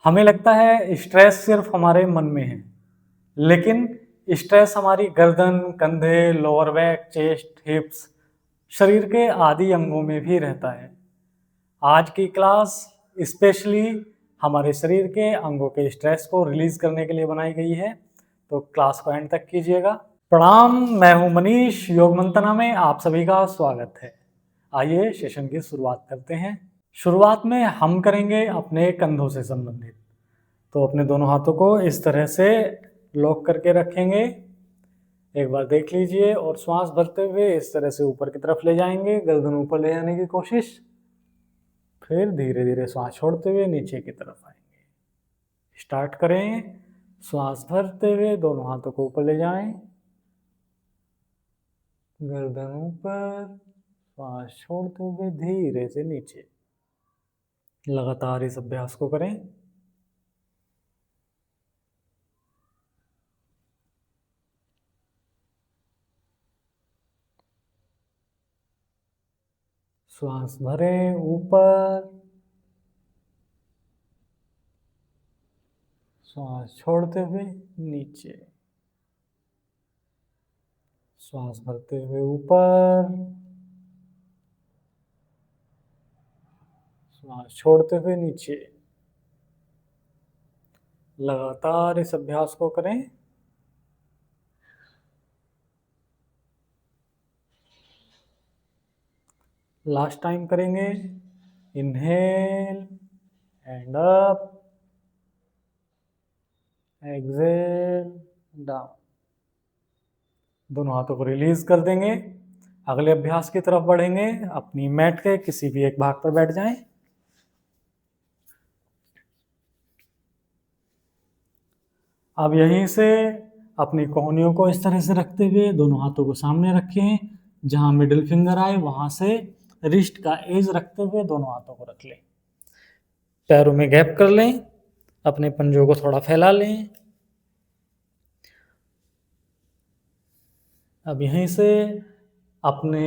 हमें लगता है स्ट्रेस सिर्फ हमारे मन में है, लेकिन स्ट्रेस हमारी गर्दन, कंधे, लोअर बैक, चेस्ट, हिप्स, शरीर के आदि अंगों में भी रहता है। आज की क्लास स्पेशली हमारे शरीर के अंगों के स्ट्रेस को रिलीज करने के लिए बनाई गई है, तो क्लास को एंड तक कीजिएगा। प्रणाम, मैं हूं मनीष। योग मंथना में आप सभी का स्वागत है। आइए सेशन की शुरुआत करते हैं। शुरुआत में हम करेंगे अपने कंधों से संबंधित। तो अपने दोनों हाथों को इस तरह से लॉक करके रखेंगे। एक बार देख लीजिए और श्वास भरते हुए इस तरह से ऊपर की तरफ ले जाएंगे, गर्दन ऊपर ले जाने की कोशिश। फिर धीरे धीरे श्वास छोड़ते हुए नीचे की तरफ आएंगे। स्टार्ट करें। श्वास भरते हुए दोनों हाथों को ऊपर ले जाएं, गर्दन ऊपर, श्वास छोड़ते हुए धीरे से नीचे। लगातार इस अभ्यास को करें। श्वास भरें ऊपर, श्वास छोड़ते हुए नीचे। श्वास भरते हुए ऊपर, श्वास छोड़ते हुए नीचे। लगातार इस अभ्यास को करें। लास्ट टाइम करेंगे। Inhale and up, exhale down. दोनों हाथों को रिलीज कर देंगे। अगले अभ्यास की तरफ बढ़ेंगे। अपनी मैट के किसी भी एक भाग पर बैठ जाएं। अब यहीं से अपनी कोहनियों को इस तरह से रखते हुए दोनों हाथों को सामने रखें। जहां मिडिल फिंगर आए वहां से रिस्ट का एज रखते हुए दोनों हाथों को रख लें। पैरों में गैप कर लें। अपने पंजों को थोड़ा फैला लें। अब यहीं से अपने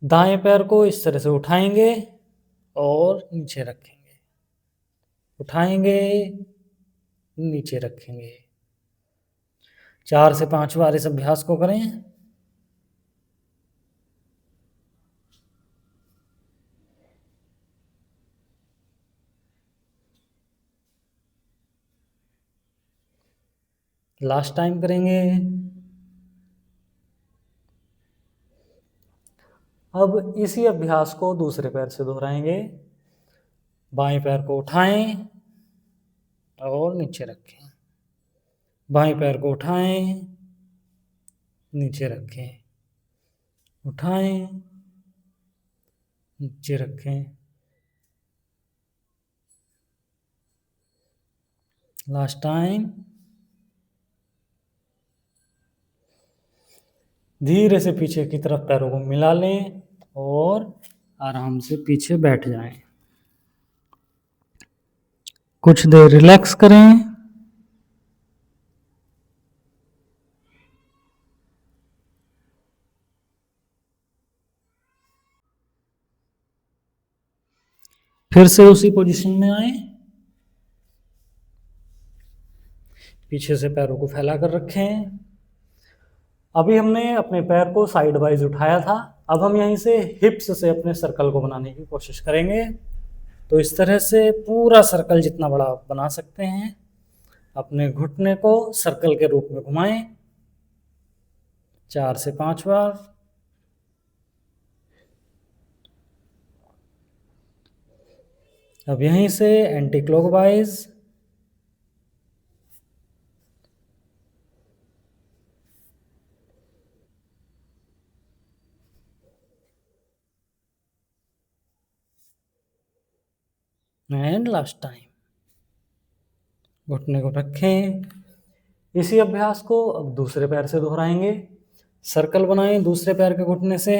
दाएं पैर को इस तरह से उठाएंगे और नीचे रखेंगे। उठाएंगे, नीचे रखेंगे। 4 से 5 बार इस अभ्यास को करें। लास्ट टाइम करेंगे। अब इसी अभ्यास को दूसरे पैर से दोहराएंगे। बाएं पैर को उठाएं और नीचे रखें। बाएं पैर को उठाएं, नीचे रखें। उठाएं, नीचे रखें। Last time. धीरे से पीछे की तरफ पैरों को मिला लें और आराम से पीछे बैठ जाएं। कुछ देर रिलैक्स करें। फिर से उसी पोजीशन में आए। पीछे से पैरों को फैला कर रखें। अभी हमने अपने पैर को साइड वाइज उठाया था। अब हम यहीं से हिप्स से अपने सर्कल को बनाने की कोशिश करेंगे। तो इस तरह से पूरा सर्कल जितना बड़ा आप बना सकते हैं। अपने घुटने को सर्कल के रूप में घुमाएं 4 से 5 बार। अब यहीं से anti clockwise. And last time. घुटने को रखें। इसी अभ्यास को अब दूसरे पैर से दोहराएंगे। सर्कल बनाएं दूसरे पैर के घुटने से।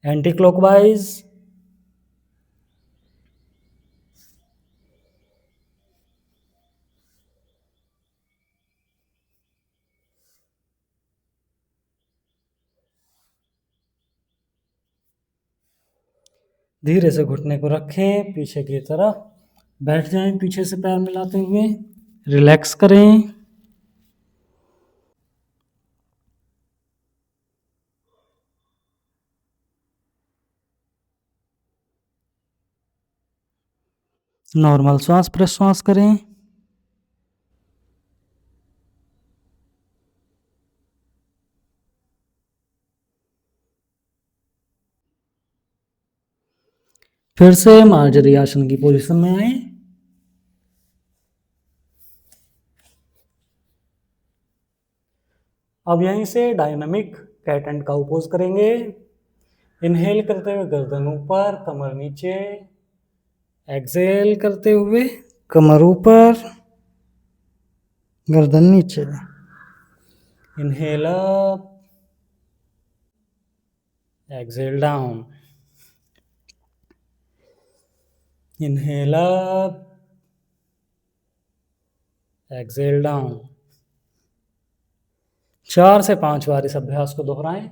Anti clockwise. धीरे से घुटने को रखें, पीछे की तरफ बैठ जाएं, पीछे से पैर मिलाते हुए रिलैक्स करें। नॉर्मल श्वास प्रश्वास करें। फिर से मार्जरी आसन की पोजीशन में आए। अब यहीं से dynamic cat and cow pose करेंगे। इनहेल करते हुए गर्दन ऊपर, कमर नीचे। एक्सहेल करते हुए कमर ऊपर, गर्दन नीचे। Inhale up, exhale down. Inhale up, exhale down. 4 से 5 बार इस अभ्यास को दोहराएं।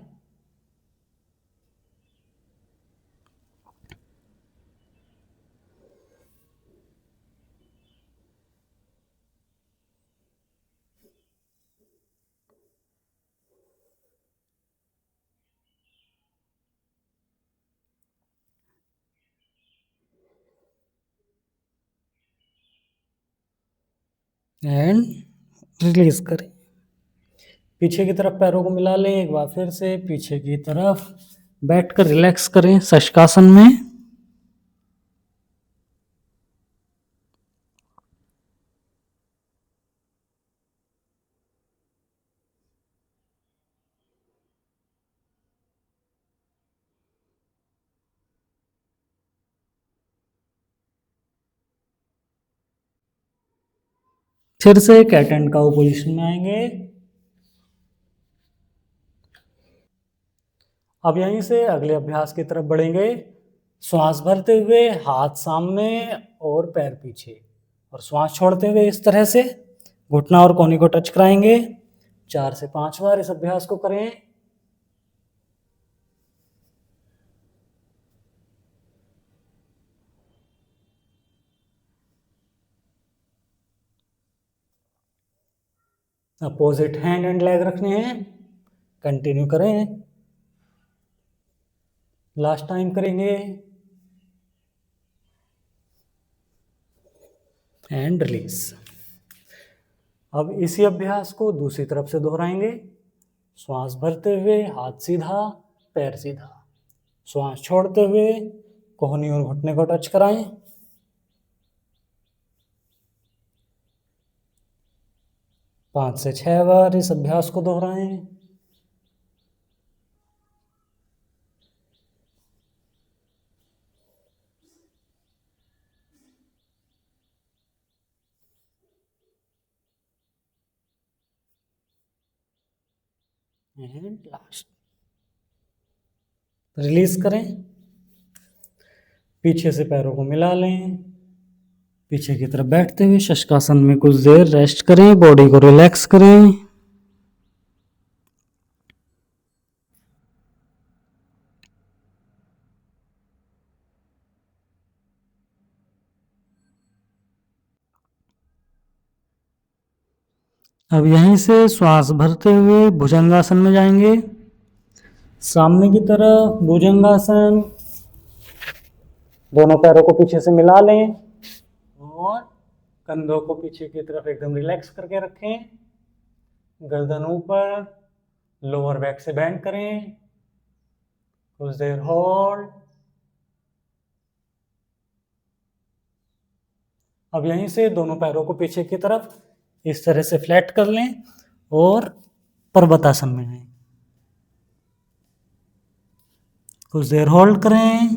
एंड रिलीज करें। पीछे की तरफ पैरों को मिला लें, एक बार फिर से पीछे की तरफ बैठकर रिलैक्स करें शशकासन में। फिर से कैट एंड काउ पोजीशन में आएंगे। अब यहीं से अगले अभ्यास की तरफ बढ़ेंगे। श्वास भरते हुए हाथ सामने और पैर पीछे, और श्वास छोड़ते हुए इस तरह से घुटना और कोहनी को टच कराएंगे। 4 से 5 बार इस अभ्यास को करें। अपोजिट हैंड एंड लेग रखने हैं। कंटिन्यू करें। लास्ट टाइम करेंगे। And release. अब इसी अभ्यास को दूसरी तरफ से दोहराएंगे। श्वास भरते हुए हाथ सीधा, पैर सीधा। श्वास छोड़ते हुए कोहनी और घुटने को टच कराएं। 5 से 6 बार इस अभ्यास को दोहराएं। एंड लास्ट रिलीज करें। पीछे से पैरों को मिला लें, पीछे की तरफ बैठते हुए शशकासन में कुछ देर रेस्ट करें, बॉडी को रिलैक्स करें। अब यहीं से श्वास भरते हुए भुजंगासन में जाएंगे। सामने की तरफ भुजंगासन। दोनों पैरों को पीछे से मिला लें और कंधों को पीछे की तरफ एकदम रिलैक्स करके रखें। गर्दन ऊपर, लोअर बैक से बैंड करें। कुछ देर होल्ड। अब यहीं से दोनों पैरों को पीछे की तरफ इस तरह से फ्लैट कर लें और पर्वतासन में आए। कुछ देर होल्ड करें।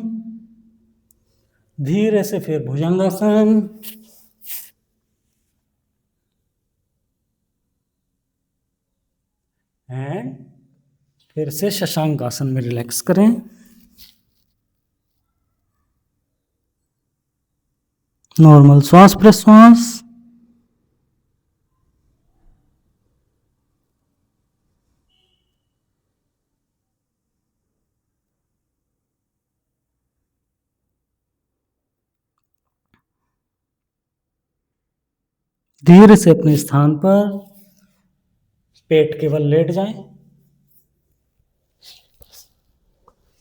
धीरे से फिर भुजंगासन। एंड फिर से शशांक आसन में रिलैक्स करें। नॉर्मल श्वास प्रश्वास। धीरे से अपने स्थान पर पेट केवल लेट जाएं।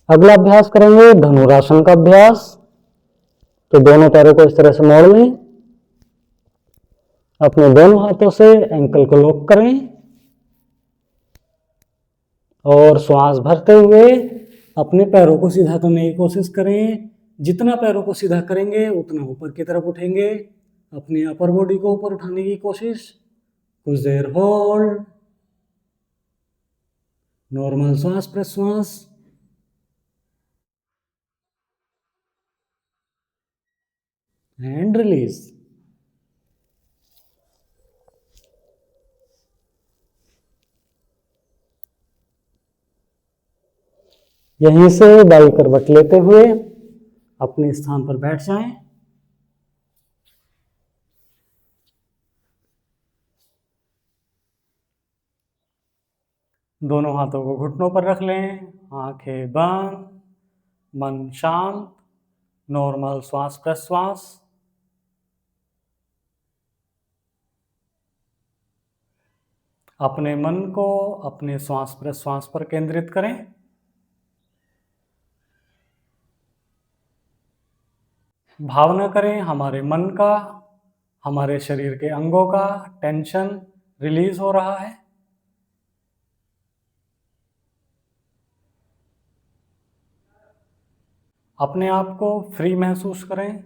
अगला अभ्यास करेंगे धनुरासन का अभ्यास। तो दोनों पैरों को इस तरह से मोड़ लें, अपने दोनों हाथों से एंकल को लॉक करें और श्वास भरते हुए अपने पैरों को सीधा करने की कोशिश करें। जितना पैरों को सीधा करेंगे उतना ऊपर की तरफ उठेंगे। अपनी अपर बॉडी को ऊपर उठाने की कोशिश। कुछ देर होल्ड, नॉर्मल श्वास प्रश्वास एंड रिलीज। यहीं से दाई करवट लेते हुए अपने स्थान पर बैठ जाएं। दोनों हाथों को घुटनों पर रख लें, आंखें बंद, मन शांत, नॉर्मल श्वास प्रश्वास। अपने मन को अपने श्वास प्रश्वास पर केंद्रित करें। भावना करें हमारे मन का, हमारे शरीर के अंगों का टेंशन रिलीज हो रहा है। अपने आप को फ्री महसूस करें।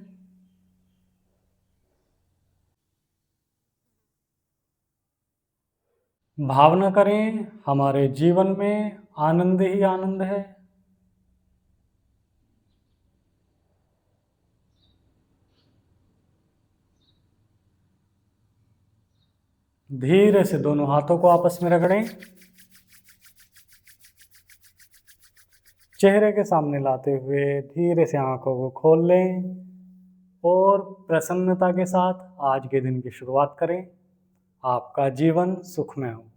भावना करें हमारे जीवन में आनंद ही आनंद है। धीरे से दोनों हाथों को आपस में रगड़ें। चेहरे के सामने लाते हुए धीरे से आंखों को खोल लें और प्रसन्नता के साथ आज के दिन की शुरुआत करें। आपका जीवन सुखमय हो।